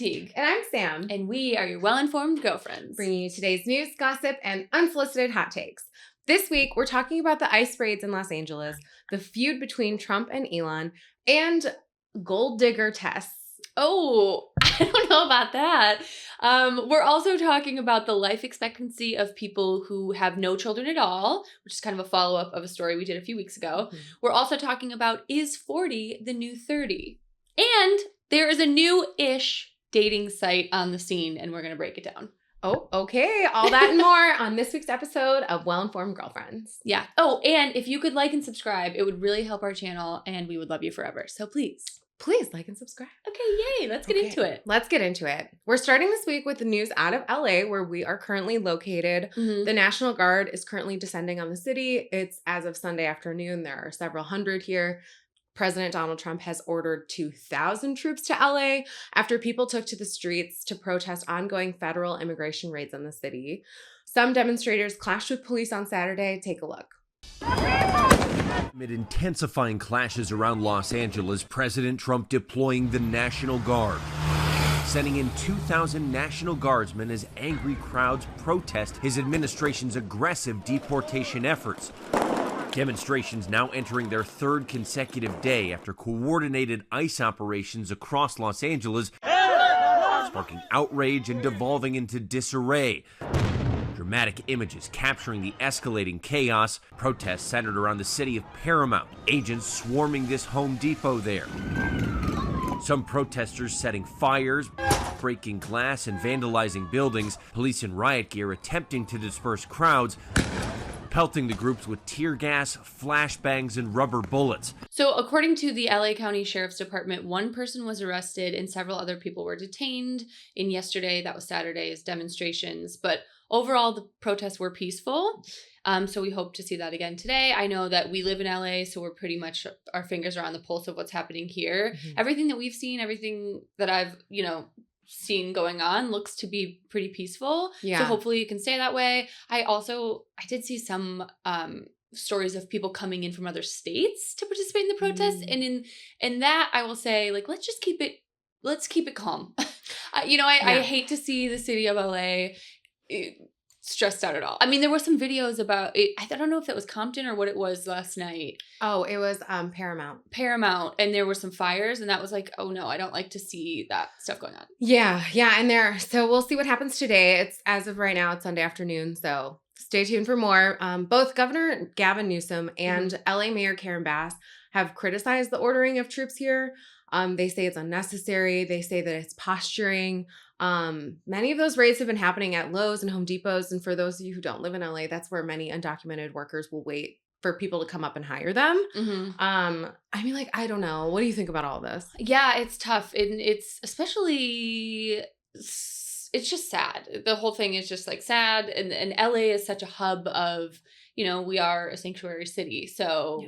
Tiege. And I'm Sam. And we are your well-informed girlfriends. Bringing you today's news, gossip, and unsolicited hot takes. This week, we're talking about the ICE raids in Los Angeles, the feud between Trump and Elon, and gold digger tests. Oh, I don't know about that. We're also talking about the life expectancy of people who have no children at all, which is kind of a follow-up of a story we did a few weeks ago. Mm-hmm. We're also talking about, is 40 the new 30? And there is a new-ish dating site on the scene, and we're going to break it down. Oh, okay. All that and more on this week's episode of Well-Informed Girlfriends. Yeah. Oh, and if you could like and subscribe, it would really help our channel, and we would love you forever. So please. Please like and subscribe. Okay, yay. Let's get into it. Let's get into it. We're starting this week with the news out of LA, where we are currently located. Mm-hmm. The National Guard is currently descending on the city. It's as of Sunday afternoon. There are several hundred here. President Donald Trump has ordered 2,000 troops to LA after people took to the streets to protest ongoing federal immigration raids in the city. Some demonstrators clashed with police on Saturday. Take a look. Amid intensifying clashes around Los Angeles, President Trump deploying the National Guard, sending in 2,000 National Guardsmen as angry crowds protest his administration's aggressive deportation efforts. Demonstrations now entering their third consecutive day after coordinated ICE operations across Los Angeles, sparking outrage and devolving into disarray. Dramatic images capturing the escalating chaos. Protests centered around the city of Paramount. Agents swarming this Home Depot there. Some protesters setting fires, breaking glass and vandalizing buildings. Police in riot gear attempting to disperse crowds, pelting the groups with tear gas, flashbangs, and rubber bullets. So according to the LA County Sheriff's Department, one person was arrested and several other people were detained in yesterday, that was Saturday's demonstrations. But overall, the protests were peaceful. So we hope to see that again today. I know that we live in LA, so we're pretty much, our fingers are on the pulse of what's happening here. Mm-hmm. Everything that we've seen, everything that I've, seen going on looks to be pretty peaceful. Yeah. So hopefully it can stay that way. I did see some stories of people coming in from other states to participate in the protests. And in that, I will say, let's keep it calm. I hate to see the city of LA stressed out at all. I mean, there were some videos about it. I don't know if that was Compton or what it was last night. Oh, it was Paramount. And there were some fires, and that was like, oh no, I don't like to see that stuff going on. Yeah. And so we'll see what happens today. It's, as of right now, it's Sunday afternoon, so stay tuned for more. Both Governor Gavin Newsom and LA Mayor Karen Bass have criticized the ordering of troops here. They say it's unnecessary. They say that it's posturing. Many of those raids have been happening at Lowe's and Home Depots. And for those of you who don't live in LA, that's where many undocumented workers will wait for people to come up and hire them. Mm-hmm. I don't know. What do you think about all this? Yeah, it's tough. And it's especially, it's just sad. The whole thing is just sad. And LA is such a hub of, we are a sanctuary city. So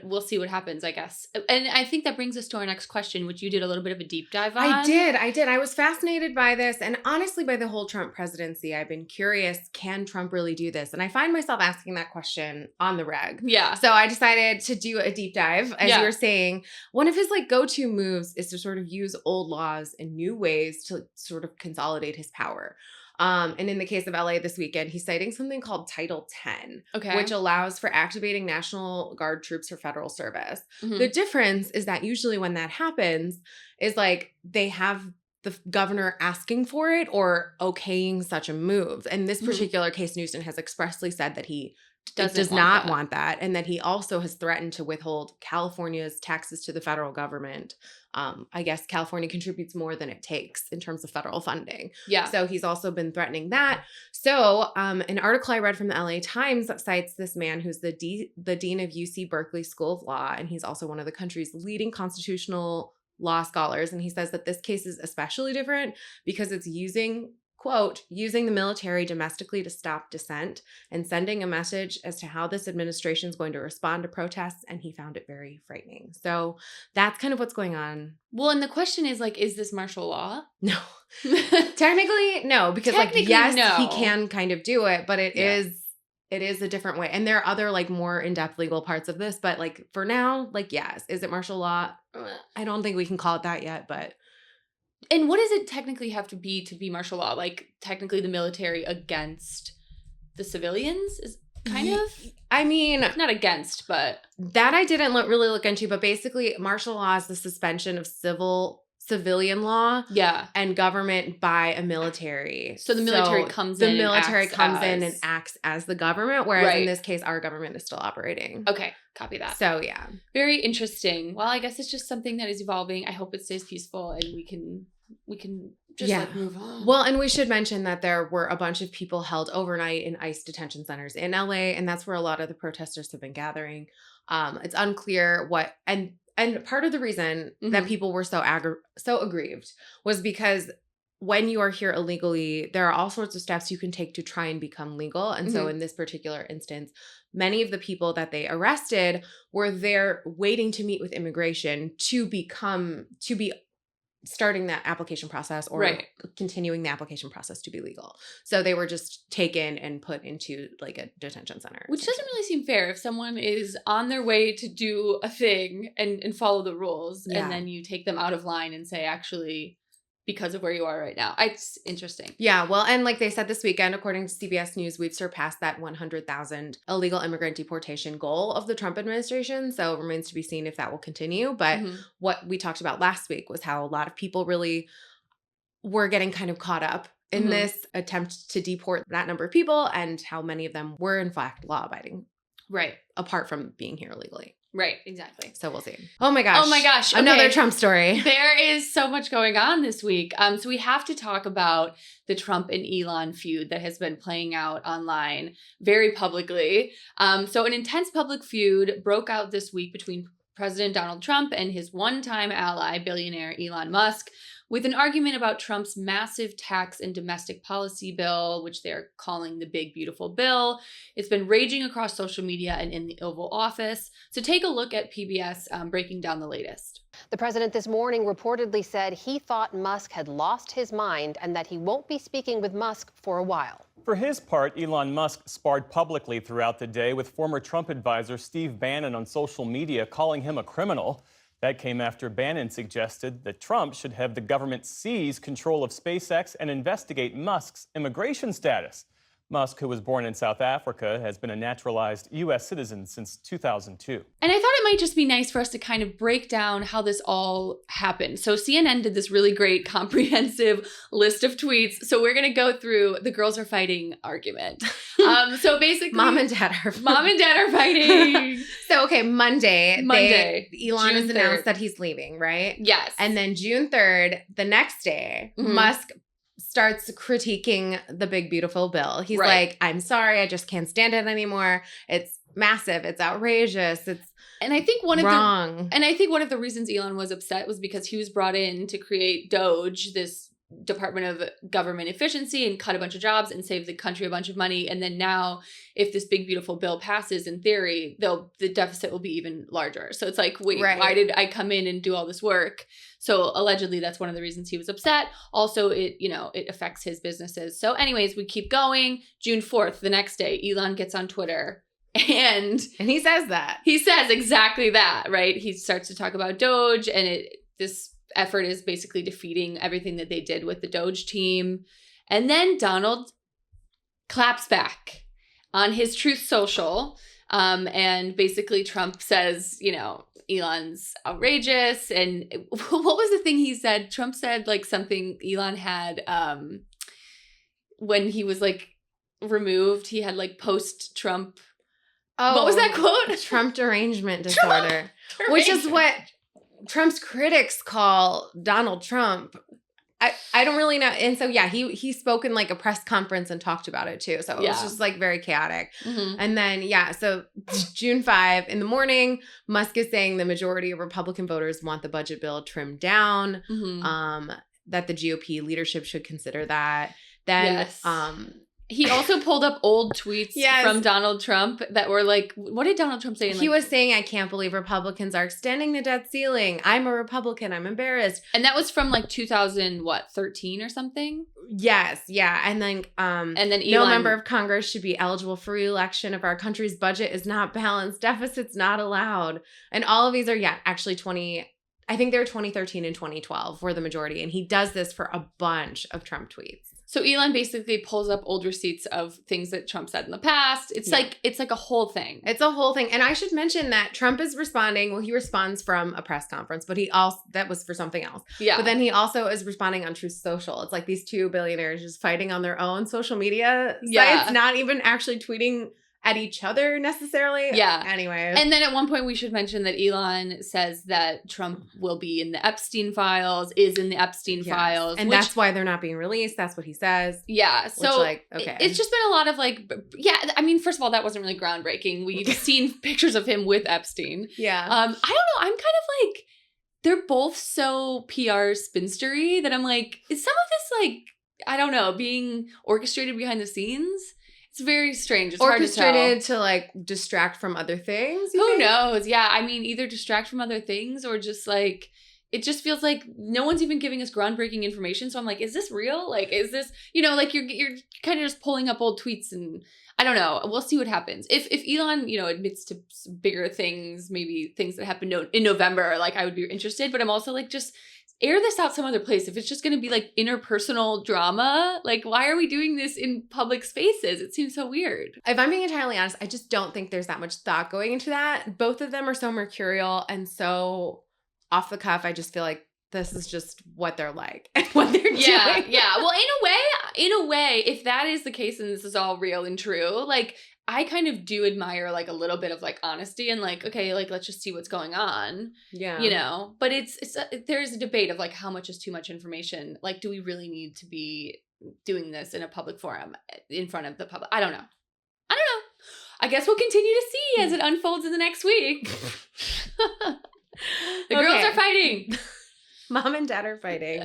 we'll see what happens, I guess. And I think that brings us to our next question, which you did a little bit of a deep dive on. I did. I was fascinated by this, and honestly by the whole Trump presidency. I've been curious, can Trump really do this? And I find myself asking that question on the reg. Yeah. So I decided to do a deep dive. As you were saying, one of his go-to moves is to sort of use old laws in new ways to sort of consolidate his power. And in the case of LA this weekend, he's citing something called Title 10, which allows for activating National Guard troops for federal service. Mm-hmm. The difference is that usually when that happens is they have the governor asking for it or okaying such a move. In this particular case, Newsom has expressly said that he does not want that, and that he also has threatened to withhold California's taxes to the federal government. I guess California contributes more than it takes in terms of federal funding. Yeah. So he's also been threatening that. So an article I read from the LA Times cites this man who's the dean of UC Berkeley School of Law, and he's also one of the country's leading constitutional law scholars. And he says that this case is especially different because it's using the military domestically to stop dissent and sending a message as to how this administration is going to respond to protests. And he found it very frightening. So that's kind of what's going on. Well, and the question is is this martial law? No. Technically, no, because yes, no. He can kind of do it, but it is a different way. And there are other more in-depth legal parts of this, but for now, yes. Is it martial law? I don't think we can call it that yet, but And what does it technically have to be martial law? Like, technically the military against the civilians is kind of? I mean, not against, but that I didn't really look into, but basically martial law is the suspension of civilian law and government by a military. So the military comes in and acts as the government, whereas in this case, our government is still operating. Okay, copy that. So yeah. Very interesting. Well, I guess it's just something that is evolving. I hope it stays peaceful and we can just like move on. Well, and we should mention that there were a bunch of people held overnight in ICE detention centers in LA, and that's where a lot of the protesters have been gathering. It's unclear what and part of the reason that people were so aggrieved was because when you are here illegally, there are all sorts of steps you can take to try and become legal. And so in this particular instance, many of the people that they arrested were there waiting to meet with immigration to be starting that application process or continuing the application process to be legal. So they were just taken and put into like a detention center. Which doesn't really seem fair if someone is on their way to do a thing and follow the rules and then you take them out of line and say, actually, because of where you are right now. It's interesting. Yeah, well, and like they said this weekend, according to CBS News, we've surpassed that 100,000 illegal immigrant deportation goal of the Trump administration. So it remains to be seen if that will continue. But what we talked about last week was how a lot of people really were getting kind of caught up in this attempt to deport that number of people and how many of them were in fact law-abiding. Right. Apart from being here illegally. Right, exactly. So we'll see. Oh my gosh. Okay. Another Trump story. There is so much going on this week. So we have to talk about the Trump and Elon feud that has been playing out online very publicly. So an intense public feud broke out this week between President Donald Trump and his one-time ally, billionaire Elon Musk, with an argument about Trump's massive tax and domestic policy bill, which they're calling the Big Beautiful Bill. It's been raging across social media and in the Oval Office. So take a look at PBS breaking down the latest. The president this morning reportedly said he thought Musk had lost his mind and that he won't be speaking with Musk for a while. For his part, Elon Musk sparred publicly throughout the day with former Trump advisor Steve Bannon on social media, calling him a criminal. That came after Bannon suggested that Trump should have the government seize control of SpaceX and investigate Musk's immigration status. Musk, who was born in South Africa, has been a naturalized U.S. citizen since 2002. And I thought it might just be nice for us to kind of break down how this all happened. So CNN did this really great comprehensive list of tweets. So we're going to go through the girls are fighting argument. So basically, Mom and dad are fighting. So, okay, Monday, Elon June has announced 3rd. that he's leaving, right? Yes. And then June 3rd, the next day, Musk starts critiquing the Big Beautiful Bill. He's like, I'm sorry, I just can't stand it anymore. It's massive. It's outrageous. And I think one of the reasons Elon was upset was because he was brought in to create DOGE, this Department of Government Efficiency, and cut a bunch of jobs and save the country a bunch of money. And then now, if this Big Beautiful Bill passes, in theory, the deficit will be even larger. So it's like, wait, why did I come in and do all this work? So allegedly, that's one of the reasons he was upset. Also, it affects his businesses. So anyways, we keep going. June 4th, the next day, Elon gets on Twitter. And he says that. He says exactly that, right? He starts to talk about Doge, and this effort is basically defeating everything that they did with the Doge team. And then Donald claps back on his Truth Social. And basically Trump says, Elon's outrageous. And what was the thing he said? Trump said like something Elon had when he was like removed. He had like post-Trump. Oh, what was that quote? Trump derangement disorder. Which is what Trump's critics call Donald Trump. I don't really know. And so, yeah, he spoke in like a press conference and talked about it too. So it was just like very chaotic. And then, so June 5 in the morning, Musk is saying the majority of Republican voters want the budget bill trimmed down, that the GOP leadership should consider that. Then, he also pulled up old tweets from Donald Trump that were like, what did Donald Trump say? He was saying, I can't believe Republicans are extending the debt ceiling. I'm a Republican. I'm embarrassed. And that was from like 2013 or something? Yes. Yeah. And then Elon, no member of Congress should be eligible for re-election if our country's budget is not balanced. Deficits not allowed. And all of these are, actually I think they're 2013 and 2012 were the majority. And he does this for a bunch of Trump tweets. So Elon basically pulls up old receipts of things that Trump said in the past. It's like a whole thing. It's a whole thing. And I should mention that Trump is responding. Well, he responds from a press conference, but he also, that was for something else. Yeah. But then he also is responding on Truth Social. It's like these two billionaires just fighting on their own social media sites, not even actually tweeting at each other necessarily. Yeah. Anyway. And then at one point we should mention that Elon says that Trump will be in the Epstein files, is in the Epstein files. And that's why they're not being released. That's what he says. Yeah. So okay. It's just been a lot of I mean, first of all, that wasn't really groundbreaking. We've seen pictures of him with Epstein. Yeah. I don't know. I'm kind of like, they're both so PR spinstery that I'm like, is some of this I don't know, being orchestrated behind the scenes? It's very strange. It's orchestrated to distract from other things. Who knows? Yeah. I mean, either distract from other things or just it just feels like no one's even giving us groundbreaking information. So I'm like, is this real? Is this, you're kind of just pulling up old tweets and I don't know. We'll see what happens. If Elon, admits to bigger things, maybe things that happened in November, I would be interested. But I'm also just air this out some other place. If it's just going to be interpersonal drama, why are we doing this in public spaces? It seems so weird. If I'm being entirely honest, I just don't think there's that much thought going into that. Both of them are so mercurial and so off the cuff. I just feel like this is just what they're like and what they're doing. Yeah. Well, in a way, if that is the case and this is all real and true, I kind of do admire a little bit of honesty and okay, let's just see what's going on. Yeah. But there's a debate of how much is too much information? Do we really need to be doing this in a public forum in front of the public? I don't know. I guess we'll continue to see as it unfolds in the next week. The girls are fighting. Mom and dad are fighting.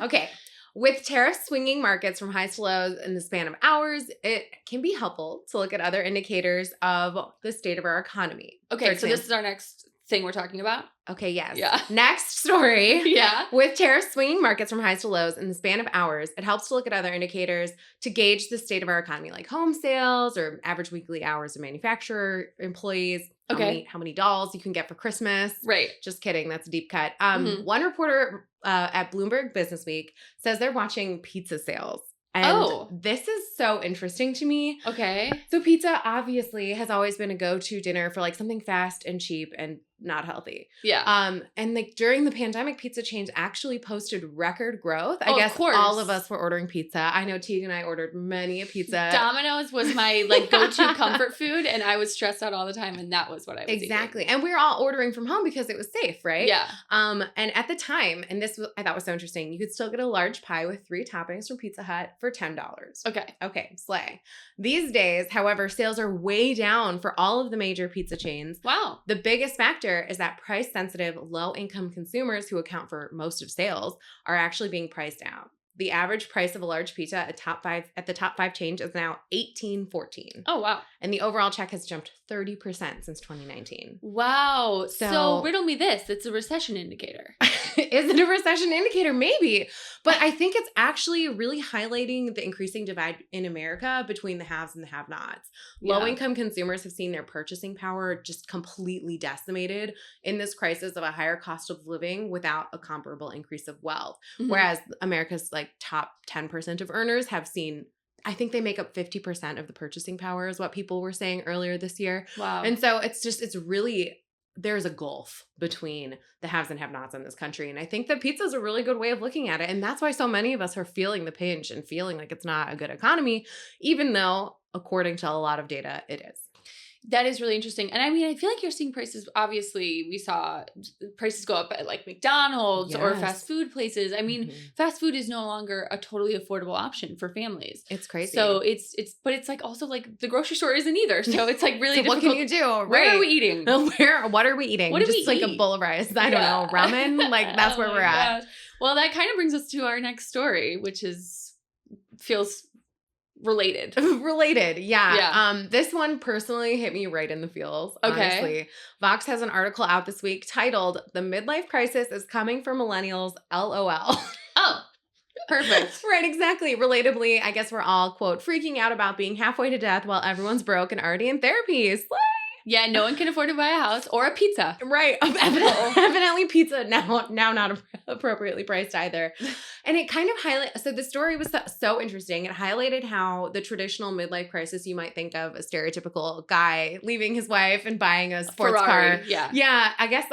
Okay. With tariffs swinging markets from highs to lows in the span of hours, it can be helpful to look at other indicators of the state of our economy. Okay, so this is our next thing we're talking about? Okay, yes. Yeah. Next story. Yeah. With tariffs swinging markets from highs to lows in the span of hours, it helps to look at other indicators to gauge the state of our economy, like home sales or average weekly hours of manufacturer employees. Okay. How many dolls you can get for Christmas. Right. Just kidding. That's a deep cut. One reporter at Bloomberg Business Week says they're watching pizza sales. And this is so interesting to me. Okay. So pizza obviously has always been a go-to dinner for something fast and cheap and not healthy. Yeah. And during the pandemic, pizza chains actually posted record growth. I guess of course. All of us were ordering pizza. I know Tiege and I ordered many a pizza. Domino's was my go-to comfort food, and I was stressed out all the time, and that was what I was Exactly. eating. And we were all ordering from home because it was safe, right? Yeah. And at the time, and this I thought was so interesting, you could still get a large pie with 3 toppings from Pizza Hut for $10. Okay, slay. These days, however, sales are way down for all of the major pizza chains. Wow. The biggest factor is that price-sensitive, low-income consumers who account for most of sales are actually being priced out. The average price of a large pizza at the top 5 chains is now $18.14. Oh, wow. And the overall check has jumped 30% since 2019. Wow. So riddle me this. It's a recession indicator. Is it a recession indicator? Maybe. But I think it's actually really highlighting the increasing divide in America between the haves and the have-nots. Yeah. Low-income consumers have seen their purchasing power just completely decimated in this crisis of a higher cost of living without a comparable increase of wealth. Mm-hmm. Whereas America's top 10% of earners have seen, I think they make up 50% of the purchasing power is what people were saying earlier this year. Wow. And so it's really, there's a gulf between the haves and have-nots in this country. And I think that pizza is a really good way of looking at it. And that's why so many of us are feeling the pinch and feeling like it's not a good economy, even though, according to a lot of data, it is. That is really interesting. And I mean, I feel like you're seeing prices, obviously, we saw prices go up at McDonald's or fast food places. I mean, fast food is no longer a totally affordable option for families. It's crazy. So but it's also the grocery store isn't either. So it's really so difficult. What can you do? Right. Where are we eating? What are we eating? What do Just we eat? A bowl of rice. I don't know. Ramen? That's where we're at. Gosh. Well, that kind of brings us to our next story, which feels related. Yeah. This one personally hit me right in the feels, honestly. Vox has an article out this week titled, "The Midlife Crisis is Coming for Millennials, LOL." Oh, perfect. Right, exactly. Relatably, I guess we're all, quote, freaking out about being halfway to death while everyone's broke and already in therapy. Slay! Yeah, no one can afford to buy a house or a pizza. Right. Evidently pizza now not appropriately priced either. And it kind of so the story was so interesting. It highlighted how the traditional midlife crisis you might think of a stereotypical guy leaving his wife and buying a sports Ferrari, car. yeah. Yeah. I guess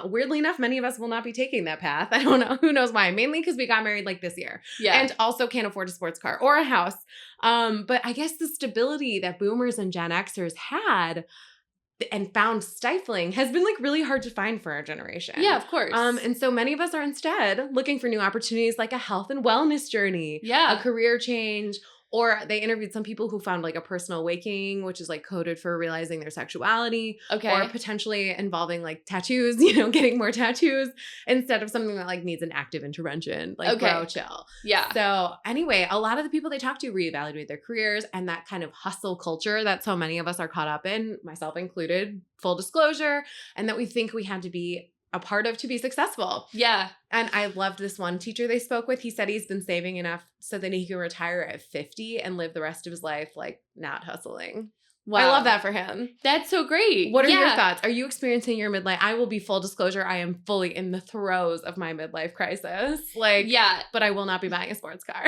weirdly enough, many of us will not be taking that path. I don't know. Who knows why? Mainly because we got married like this year. Yeah. And also can't afford a sports car or a house. But I guess the stability that boomers and Gen Xers had and found stifling has been like really hard to find for our generation. Yeah, of course. And so many of us are instead looking for new opportunities like a health and wellness journey, Yeah. a career change, or they interviewed some people who found like a personal awakening, which is like coded for realizing their sexuality, Okay. or potentially involving like tattoos, getting more tattoos instead of something that like needs an active intervention, like bro, chill. Yeah. So anyway, a lot of the people they talk to reevaluate their careers and that kind of hustle culture that so many of us are caught up in, myself included, full disclosure, and that we think we had to be a part of to be successful. Yeah. And I loved this one teacher they spoke with. He said he's been saving enough so that he can retire at 50 and live the rest of his life like not hustling. Wow. I love that for him. That's so great. What are your thoughts? Are you experiencing your midlife? I will be full disclosure. I am fully in the throes of my midlife crisis. But I will not be buying a sports car.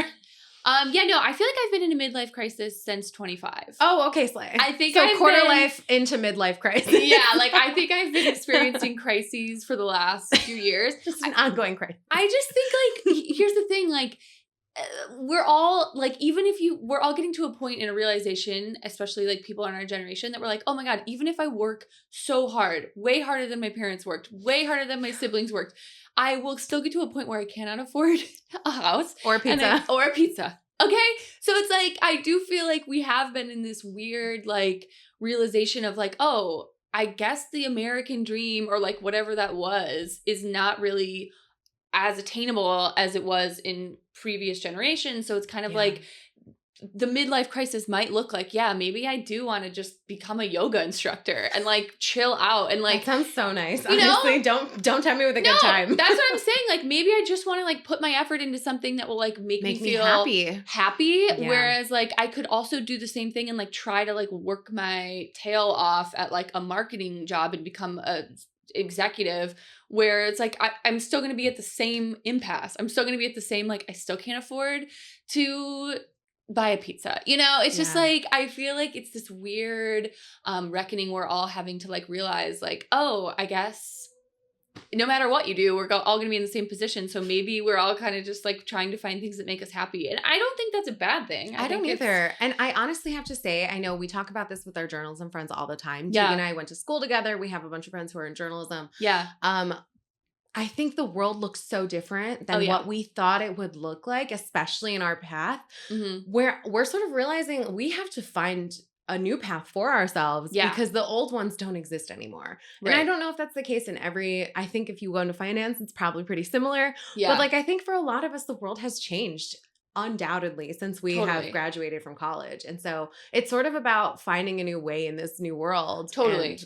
Yeah, no, I feel like I've been in a midlife crisis since 25. Oh, okay, Slay. I think so I've quarter been, life into midlife crisis. Yeah, like I think I've been experiencing crises for the last few years. Just an ongoing crisis. I just think like, here's the thing, like we're all like, even if we're all getting to a point in a realization, especially like people in our generation, that we're like, oh my God, even if I work so hard, way harder than my parents worked, way harder than my siblings worked, I will still get to a point where I cannot afford a house or a pizza. Or a pizza. Okay. So it's like, I do feel like we have been in this weird like realization of like, oh, I guess the American dream or like whatever that was is not really as attainable as it was in previous generations. So it's kind of like the midlife crisis might look like, yeah, maybe I do want to just become a yoga instructor and like chill out and like. That sounds so nice. You Honestly, know? don't tempt me with a good time. That's what I'm saying. Like maybe I just want to like put my effort into something that will like make me feel happy. Yeah. Whereas like I could also do the same thing and like try to like work my tail off at like a marketing job and become a executive where it's like I'm still going to be at the same impasse. I'm still going to be at the same like I still can't afford to buy a pizza. It's just like I feel like it's this weird reckoning we're all having to like realize like, oh, I guess no matter what you do, we're all going to be in the same position. So maybe we're all kind of just like trying to find things that make us happy. And I don't think that's a bad thing. I don't either. And I honestly have to say, I know we talk about this with our journalism friends all the time. Yeah. Tiege and I went to school together. We have a bunch of friends who are in journalism. Yeah. I think the world looks so different than what we thought it would look like, especially in our path, where we're sort of realizing we have to find a new path for ourselves because the old ones don't exist anymore. Right. And I don't know if that's the case in I think if you go into finance, it's probably pretty similar. Yeah. But like, I think for a lot of us, the world has changed undoubtedly since we have graduated from college. And so it's sort of about finding a new way in this new world. Totally.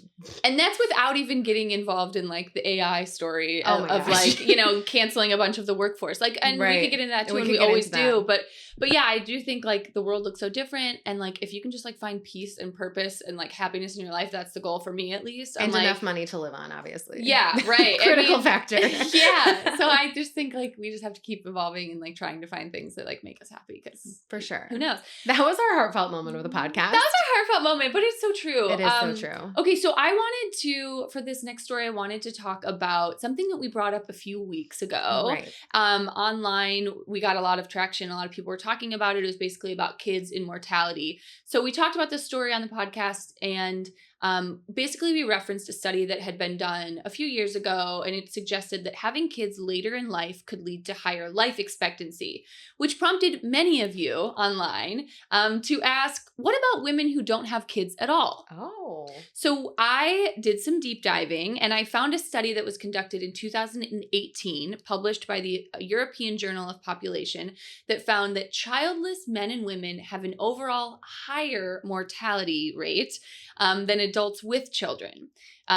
And that's without even getting involved in like the AI story of like, canceling a bunch of the workforce. Like, and we could get into that too, and we always do. But yeah, I do think like the world looks so different. And like, if you can just like find peace and purpose and like happiness in your life, that's the goal for me at least. And enough money to live on, obviously. Yeah, right. Critical factor. Yeah. So I just think like we just have to keep evolving and like trying to find things that like make us happy, because for sure. Who knows? That was our heartfelt moment of the podcast. That was our heartfelt moment, but it's so true. It is so true. Okay, so I wanted to, for this next story, I wanted to talk about something that we brought up a few weeks ago. Right. Online, we got a lot of traction. A lot of people were talking about it. It was basically about kids in mortality. So we talked about this story on the podcast, and basically we referenced a study that had been done a few years ago, and it suggested that having kids later in life could lead to higher life expectancy, which prompted many of you online to ask, what about women who don't have kids at all? Oh. So I did some deep diving, and I found a study that was conducted in 2018, published by the European Journal of Population, that found that childless men and women have an overall higher mortality rate than adults with children,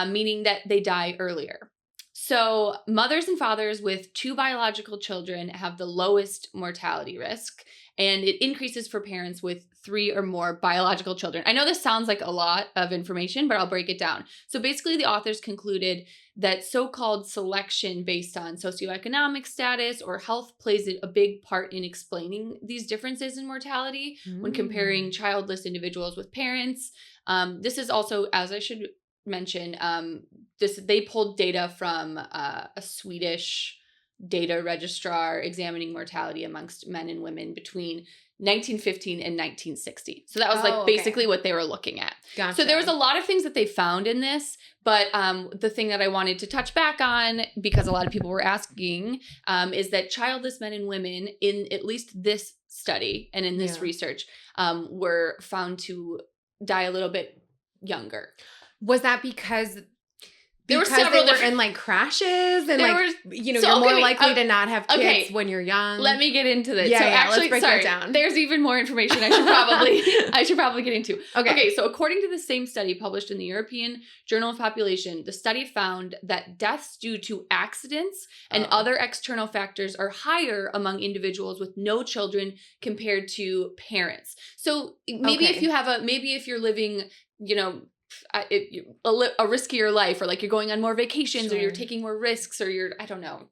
meaning that they die earlier. So mothers and fathers with 2 biological children have the lowest mortality risk, and it increases for parents with 3 or more biological children. I know this sounds like a lot of information, but I'll break it down. So basically, the authors concluded that so-called selection based on socioeconomic status or health plays a big part in explaining these differences in mortality when comparing childless individuals with parents. This is also, as I should mention, they pulled data from a Swedish data registrar examining mortality amongst men and women between 1915 and 1960. So that was basically what they were looking at. Gotcha. So there was a lot of things that they found in this, but the thing that I wanted to touch back on, because a lot of people were asking, is that childless men and women in at least this study and in this research were found to die a little bit younger. Was that because there were several they were in like crashes and you're more likely to not have kids when you're young? Let me get into this. Yeah, so actually, let's break that down. There's even more information I should probably get into. Okay, so according to the same study published in the European Journal of Population, the study found that deaths due to accidents and other external factors are higher among individuals with no children compared to parents. So maybe if you're living, a riskier life, or like you're going on more vacations, or you're taking more risks, or I don't know.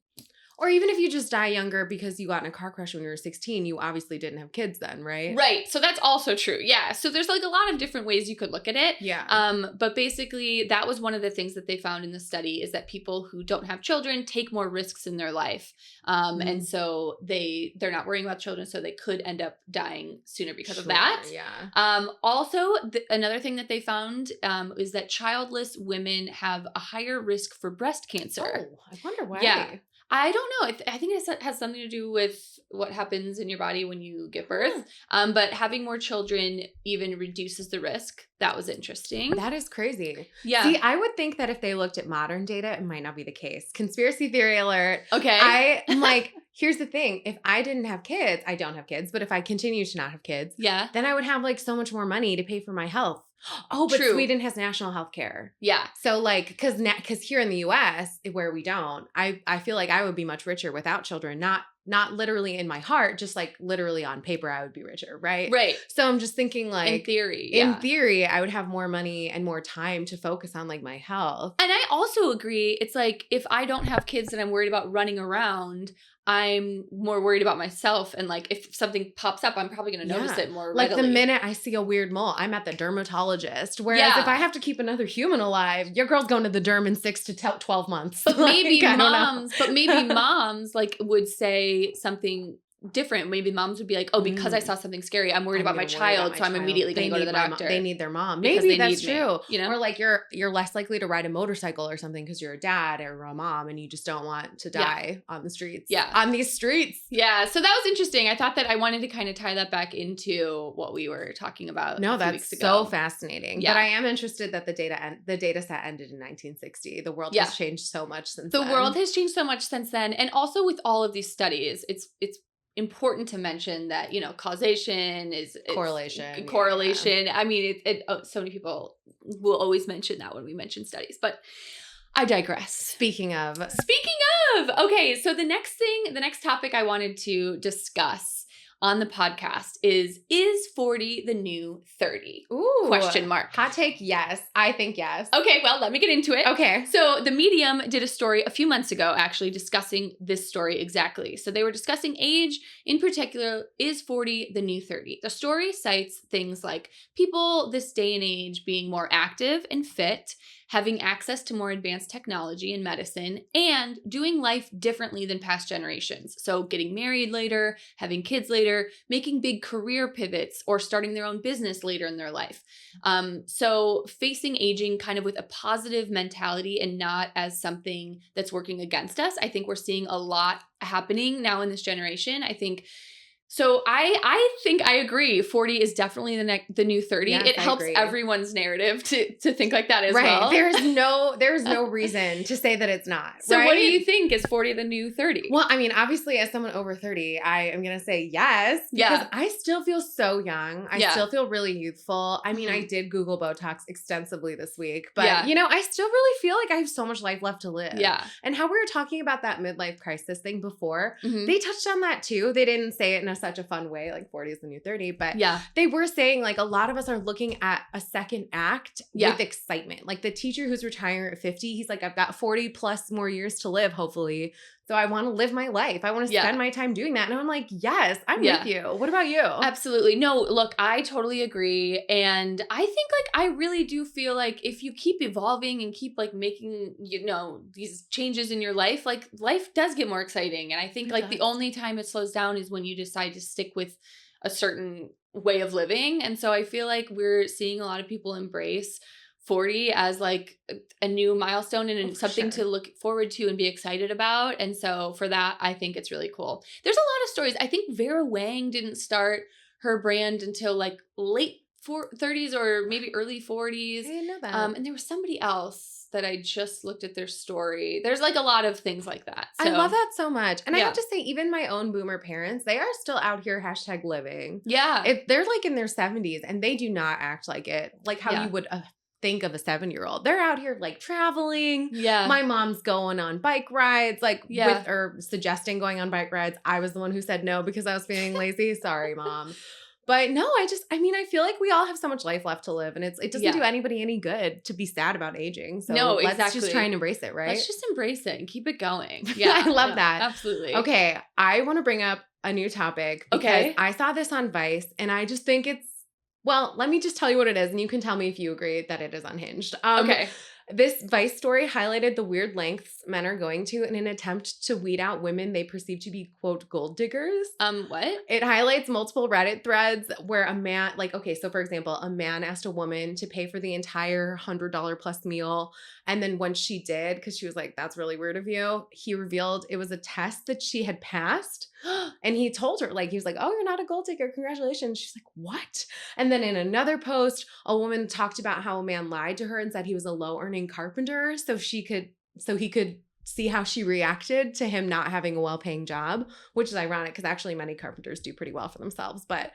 Or even if you just die younger because you got in a car crash when you were 16, you obviously didn't have kids then, right? Right. So that's also true. Yeah. So there's like a lot of different ways you could look at it. Yeah. But basically that was one of the things that they found in the study, is that people who don't have children take more risks in their life. And so they're not worrying about children, so they could end up dying sooner because of that. Yeah. Also, another thing that they found is that childless women have a higher risk for breast cancer. Oh, I wonder why. Yeah. I don't know. I think it has something to do with what happens in your body when you give birth. But having more children even reduces the risk. That was interesting. That is crazy. Yeah. See, I would think that if they looked at modern data, it might not be the case. Conspiracy theory alert. Okay. I'm like, here's the thing. If I didn't have kids, I don't have kids, but if I continue to not have kids, then I would have like so much more money to pay for my health. Oh, but True. Sweden has national health care. Yeah. So like, because here in the US, where we don't, I feel like I would be much richer without children. Not literally in my heart, just like literally on paper, I would be richer, right? Right. So I'm just thinking like, in theory, in theory, I would have more money and more time to focus on like my health. And I also agree. It's like, if I don't have kids and I'm worried about running around, I'm more worried about myself. And like, if something pops up, I'm probably going to notice it more readily. Like the minute I see a weird mole, I'm at the dermatologist. Whereas if I have to keep another human alive, your girl's going to the derm in 6 to 12 months. But maybe moms like would say something different. Maybe moms would be like, oh, because I saw something scary, I'm worried about my child, so I'm immediately going to go to the doctor. They need their mom. Maybe that's true. You know? Or like you're less likely to ride a motorcycle or something because you're a dad or a mom and you just don't want to die on the streets. Yeah. On these streets. Yeah. So that was interesting. I thought that I wanted to kind of tie that back into what we were talking about a few weeks ago. So fascinating. Yeah. But I am interested that the data set ended in 1960. The world has changed so much since then. The world has changed so much since then. And also with all of these studies, it's important to mention that, causation is correlation. Yeah. I mean, so many people will always mention that when we mention studies, but I digress. Speaking of, okay. So the next topic I wanted to discuss on the podcast is 40 the new 30? Ooh. Question mark. Hot take, yes. I think yes. Okay, well, let me get into it. Okay. So The Medium did a story a few months ago actually discussing this story exactly. So they were discussing age, in particular, is 40 the new 30? The story cites things like people this day and age being more active and fit, having access to more advanced technology and medicine, and doing life differently than past generations. So getting married later, having kids later, making big career pivots, or starting their own business later in their life. So facing aging kind of with a positive mentality and not as something that's working against us. I think we're seeing a lot happening now in this generation. So I think I agree. 40 is definitely the new 30. Yes, it helps everyone's narrative to think like that as well. There's no reason to say that it's not. So what do you think? Is 40 the new 30? Well, I mean, obviously as someone over 30, I am going to say yes. Because I still feel so young. I still feel really youthful. I mean, I did Google Botox extensively this week. But, I still really feel like I have so much life left to live. Yeah. And how we were talking about that midlife crisis thing before, they touched on that too. They didn't say it in a such a fun way, like 40 is the new 30. But Yeah. they were saying like a lot of us are looking at a second act with excitement. Like the teacher who's retiring at 50, he's like, I've got 40 plus more years to live, hopefully. So I want to live my life. I want to spend my time doing that. And I'm like, yes, I'm with you. What about you? Absolutely. No, look, I totally agree. And I think like I really do feel like if you keep evolving and keep like making, these changes in your life, like life does get more exciting. And I think like the only time it slows down is when you decide to stick with a certain way of living. And so I feel like we're seeing a lot of people embrace 40 as like a new milestone and something to look forward to and be excited about. And so for that, I think it's really cool. There's a lot of stories. I think Vera Wang didn't start her brand until like late 30s or maybe early 40s. I didn't know that. And there was somebody else that I just looked at their story. There's like a lot of things like that. So, I love that so much. And I have to say, even my own boomer parents, they are still out here #living. Yeah. If they're like in their 70s and they do not act like it, like how you would think of a 7-year-old. They're out here like traveling. Yeah. My mom's going on bike rides, like with or suggesting going on bike rides. I was the one who said no because I was feeling lazy. Sorry, Mom. But no, I feel like we all have so much life left to live, and it doesn't do anybody any good to be sad about aging. So let's just try and embrace it, right? Let's just embrace it and keep it going. Yeah. I love that. Absolutely. Okay. I want to bring up a new topic because I saw this on Vice, and I just think well, let me just tell you what it is, and you can tell me if you agree that it is unhinged. Okay. This Vice story highlighted the weird lengths men are going to in an attempt to weed out women they perceive to be, quote, gold diggers. What? It highlights multiple Reddit threads where a man, so for example, a man asked a woman to pay for the entire $100 plus meal. And then once she did, because she was like, that's really weird of you, he revealed it was a test that she had passed. And he told her, he was like, oh, you're not a gold digger. Congratulations. She's like, what? And then in another post, a woman talked about how a man lied to her and said he was a low earning carpenter so he could see how she reacted to him not having a well-paying job, which is ironic because actually many carpenters do pretty well for themselves. But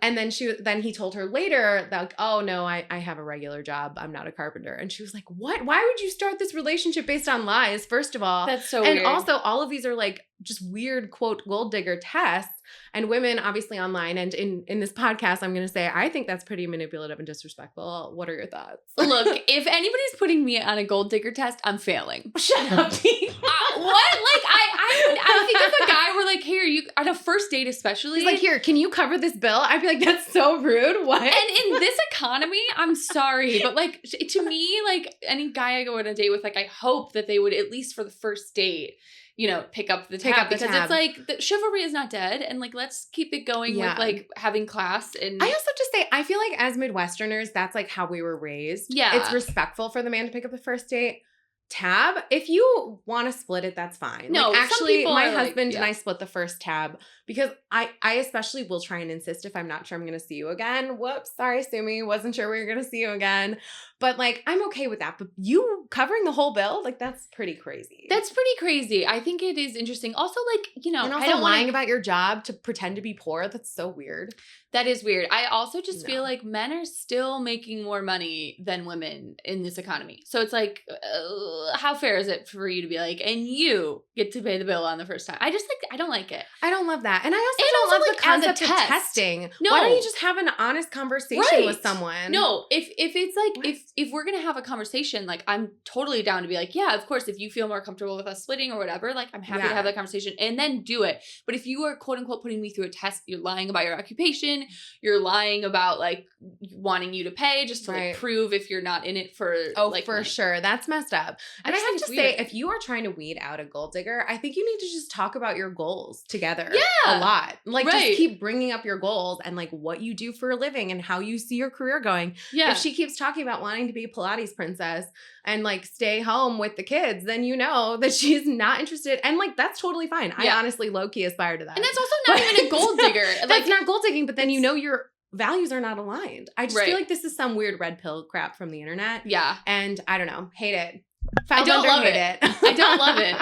and then he told her later that, oh no, I have a regular job. I'm not a carpenter. And she was like, what? Why would you start this relationship based on lies? First of all, that's so weird. And also all of these are just weird, quote, gold digger tests. And women obviously online and in this podcast, I'm going to say, I think that's pretty manipulative and disrespectful. What are your thoughts? Look, if anybody's putting me on a gold digger test, I'm failing. Shut up, T. What? I think if a guy were like, here, you on a first date especially. He's like, here, can you cover this bill? I'd be like, that's so rude. What? And in this economy, I'm sorry, but to me, any guy I go on a date with, I hope that they would, at least for the first date, pick up the tab because it's the chivalry is not dead, and let's keep it going with having class. And I also just say, I feel like as Midwesterners, that's how we were raised. Yeah. It's respectful for the man to pick up the first date. Tab, if you want to split it, that's fine. No, actually, my husband and I split the first tab because I especially will try and insist if I'm not sure I'm going to see you again. Whoops, sorry, Sumi, wasn't sure we were going to see you again. But I'm okay with that. But you covering the whole bill, that's pretty crazy. That's pretty crazy. I think it is interesting. Also, and also I don't lying about your job to pretend to be poor. That's so weird. That is weird. I also just feel like men are still making more money than women in this economy. So it's how fair is it for you to be and you get to pay the bill on the first time? I just I don't like it. I don't love that. And I also don't love the concept of testing. No. Why don't you just have an honest conversation with someone? No, if it's if we're going to have a conversation, I'm totally down to be yeah, of course, if you feel more comfortable with us splitting or whatever, I'm happy to have that conversation and then do it. But if you are quote unquote putting me through a test, you're lying about your occupation, you're lying about wanting you to pay just to prove if you're not in it for for sure. That's messed up. And I have to say, if you are trying to weed out a gold digger, I think you need to just talk about your goals together a lot. Just keep bringing up your goals and what you do for a living and how you see your career going. Yeah. If she keeps talking about wanting to be a Pilates princess and stay home with the kids, then you know that she's not interested. And that's totally fine. Yeah. I honestly low-key aspire to that. And that's also not even a gold digger. That's not gold digging, but then your values are not aligned. I just feel like this is some weird red pill crap from the internet. Yeah. And I don't know. Hate it. I don't love it. I don't love it.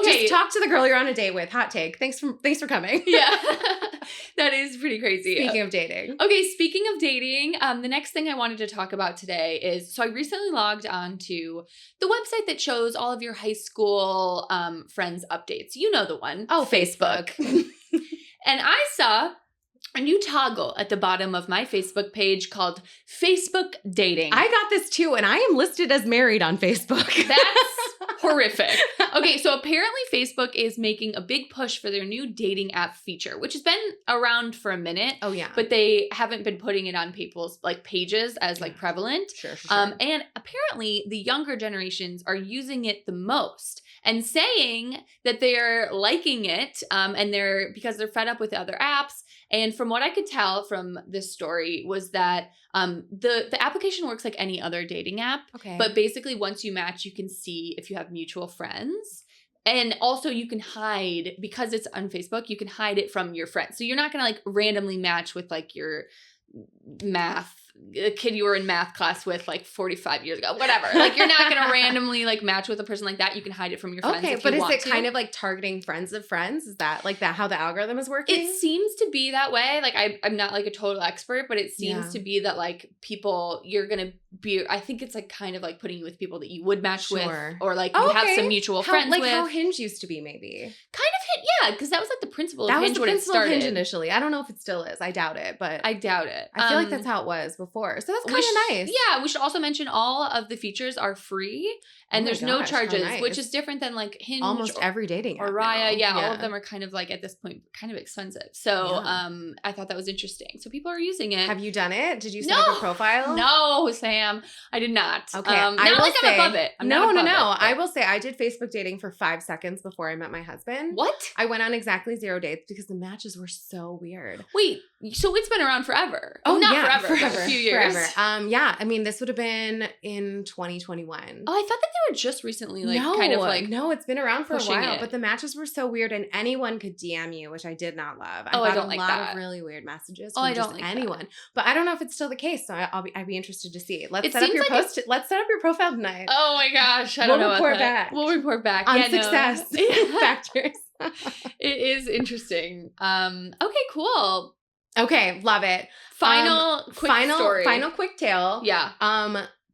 Okay. Just talk to the girl you're on a date with. Hot take. Thanks for coming. Yeah. That is pretty crazy. Speaking of dating. Okay, speaking of dating, the next thing I wanted to talk about today is, so I recently logged on to the website that shows all of your high school friends updates. You know the one. Oh, Facebook. And I saw a new toggle at the bottom of my Facebook page called Facebook Dating. I got this too, and I am listed as married on Facebook. That's horrific. Okay, so apparently Facebook is making a big push for their new dating app feature, which has been around for a minute. Oh, yeah. But they haven't been putting it on people's like pages as like prevalent. Sure. And apparently the younger generations are using it the most and saying that they're liking it and because they're fed up with the other apps. And from what I could tell from this story was that the application works like any other dating app. Okay. But basically once you match, you can see if you have mutual friends. And also you can hide, because it's on Facebook, you can hide it from your friends. So you're not going to like randomly match with like your a kid you were in math class with like 45 years ago, whatever. Like you're not going to randomly like match with a person like that. You can hide it from your friends. Okay, but is it kind of like targeting friends of friends? Is that like that how the algorithm is working? It seems to be that way. Like I'm not like a total expert, but it seems to be that like people you're going to be, I think it's like kind of like putting you with people that you would match with, or like you have some mutual friends with. Like how Hinge used to be maybe. Kind of yeah, because that was like the principle of Hinge when it started. That was the principle of Hinge initially. I don't know if it still is. I doubt it, but I doubt it. I feel like that's how it was before. So that's kind of nice. Yeah, we should also mention all of the features are free and there's no charges, which is different than like Hinge. Almost every dating app. Or Raya. Yeah, all of them are kind of like at this point kind of expensive. So I thought that was interesting. So people are using it. Have you done it? Did you set up a profile? No, Sam. I did not. Okay. Not like I'm above it. No. I will say I did Facebook dating for 5 seconds before I met my husband. What? I went on exactly 0 dates because the matches were so weird. Wait, so it's been around forever? Oh, not yeah, forever, but a few years. Forever. Yeah, I mean, this would have been in 2021. Oh, I thought that they were just recently No, it's been around for a while, it. but the matches were so weird and anyone could DM you, which I did not love. I got don't like a lot that. of really weird messages Oh, from I don't just like anyone. that. But I don't know if it's still the case, so I'd be interested to see. Let's It set up your seems post. Let's set up your profile tonight. Oh my gosh, I don't know. We'll report back on success factors. It is interesting. Okay, cool. Okay, love it. Final quick tale. Yeah.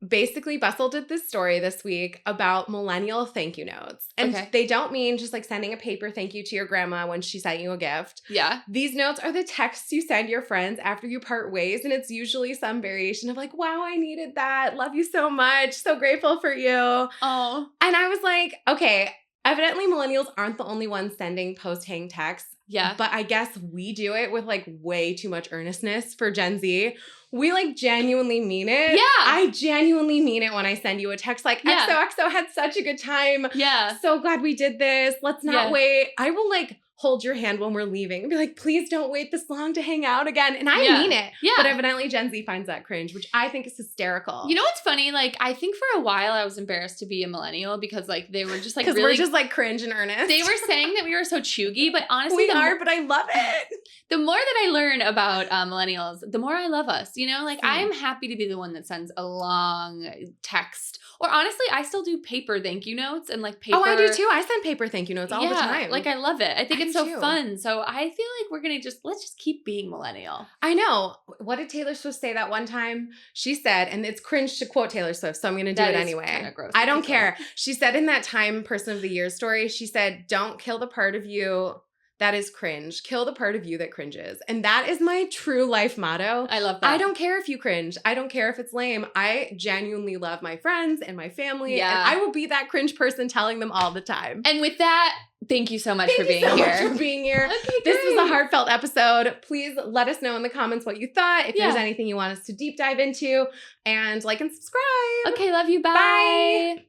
Basically, Bustle did this story this week about millennial thank you notes. And they don't mean just like sending a paper thank you to your grandma when she sent you a gift. Yeah. These notes are the texts you send your friends after you part ways. And it's usually some variation of like, wow, I needed that. Love you so much. So grateful for you. Oh. And I was like, okay, evidently millennials aren't the only ones sending post-hang texts. Yeah. But I guess we do it with like way too much earnestness for Gen Z. We like genuinely mean it. Yeah. I genuinely mean it when I send you a text like, XOXO had such a good time. Yeah. So glad we did this. Let's not wait. I will like hold your hand when we're leaving and be like, please don't wait this long to hang out again. And I mean it. Yeah. But evidently Gen Z finds that cringe, which I think is hysterical. You know what's funny? Like, I think for a while I was embarrassed to be a millennial because like they were just like really, we're just like cringe and earnest. They were saying that we were so chuggy, but honestly, but I love it. The more that I learn about millennials, the more I love us. You know, like I'm happy to be the one that sends a long text. Or honestly, I still do paper thank you notes and like paper. Oh, I do too. I send paper thank you notes all the time. Like I love it. I think it's so fun. So I feel like we're going to let's just keep being millennial. I know. What did Taylor Swift say that one time? She said, and it's cringe to quote Taylor Swift, so I'm going to do it anyway. Gross, I don't care. She said in that Time Person of the Year story, she said, don't kill the part of you that is cringe. Kill the part of you that cringes. And that is my true life motto. I love that. I don't care if you cringe. I don't care if it's lame. I genuinely love my friends and my family. Yeah. And I will be that cringe person telling them all the time. And with that, thank you so much for being here. Thank you so much for being here. Okay, this was a heartfelt episode. Please let us know in the comments what you thought. If there's anything you want us to deep dive into. And like and subscribe. Okay, love you. Bye.